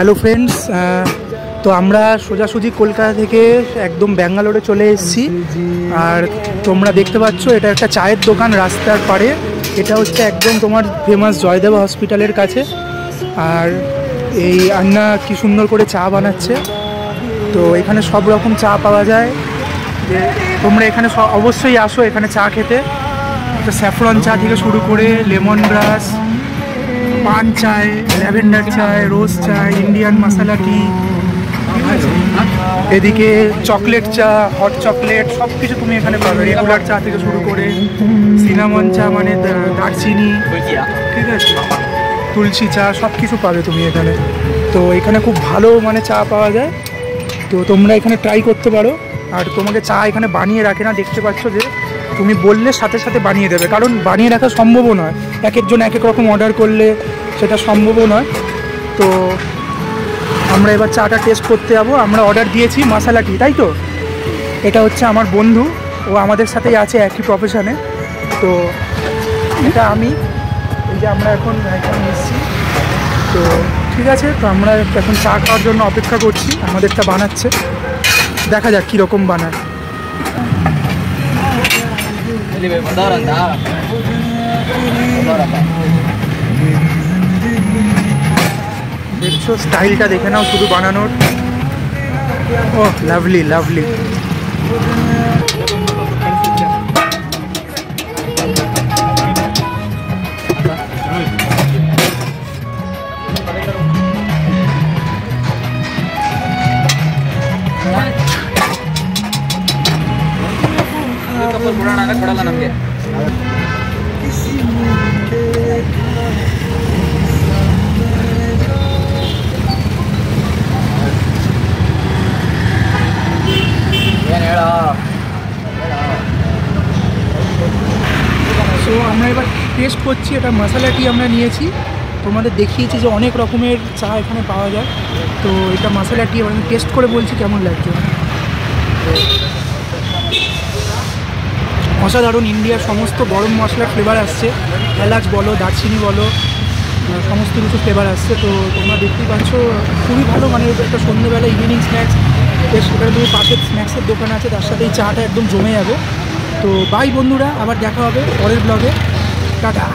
Hello friends, তো আমরা সোজাসুজি কলকাতা থেকে একদম ব্যাঙ্গালোরে চলে এসেছি। আর তোমরা দেখতে পাচ্ছ এটা একটা চায়ের দোকান রাস্তার পাড়ে। এটা হচ্ছে একদম তোমার ফেমাস জয়দেব হসপিটালের কাছে। আর এই আন্না কি সুন্দর করে চা বানাচ্ছে। তো এখানে সব রকম চা পাওয়া যায়। তোমরা এখানে অবশ্যই আসো এখানে চা খেতে। স্যাফরন চা থেকে শুরু করে লেমন গ্রাস, পান চায়, ল্যাভেন্ডার চায়, রোজ চায়, ইন্ডিয়ান মশলা টি, এদিকে চকলেট চা, হট চকলেট সব কিছু তুমি এখানে পাবে। রেগুলার চা থেকে শুরু করে সিনামন চা মানে দারচিনি, ঠিক আছে, তুলসী চা সব কিছু পাবে তুমি এখানে। তো এখানে খুব ভালো মানে চা পাওয়া যায়। তো তোমরা এখানে ট্রাই করতে পারো। আর তোমাকে চা এখানে বানিয়ে রাখে না, দেখতে পাচ্ছ যে তুমি বললে সাথে সাথে বানিয়ে দেবে, কারণ বানিয়ে রাখা সম্ভবও নয়। এক একজন এক এক রকম অর্ডার করলে সেটা সম্ভবও নয়। তো আমরা এবার চাটা টেস্ট করতে যাবো। আমরা অর্ডার দিয়েছি মশলা টি, তাই তো? এটা হচ্ছে আমার বন্ধু, ও আমাদের সাথেই আছে একই প্রফেশনে। তো এটা আমি, এই যে আমরা এখন এখানে এসেছি। তো ঠিক আছে, তো আমরা এখন চা খাওয়ার জন্য অপেক্ষা করছি। আমাদেরটা বানাচ্ছে, দেখা যাক কীরকম বানায়। দেখছো স্টাইলটা দেখে নাও শুধু বানানোর। ও লাভলি লাভলি। সো আমরা এবার টেস্ট করছি। এটা মশলা টি আমরা নিয়েছি, তোমাদের দেখিয়েছি যে অনেক রকমের চা এখানে পাওয়া যায়। তো এটা মশলা টি আমি টেস্ট করে বলছি কেমন লাগছে। অসাধারণ। ইন্ডিয়ার সমস্ত গরম মশলার ফ্লেভার আসছে, এলাচ বলো, দারচিনি বলো, সমস্ত কিছু ফ্লেভার আসছে। তো তোমরা দেখতেই পাচ্ছ খুবই ভালো। মানে একটা সন্ধ্যেবেলা ইভিনিং স্ন্যাক্স, সেখানে তুমি পাশের স্ন্যাক্সের দোকান আছে, তার সাথে এই চাটা একদম জমে যাবে। তো বাই বন্ধুরা, আবার দেখা হবে পরের ব্লগে। টাটা।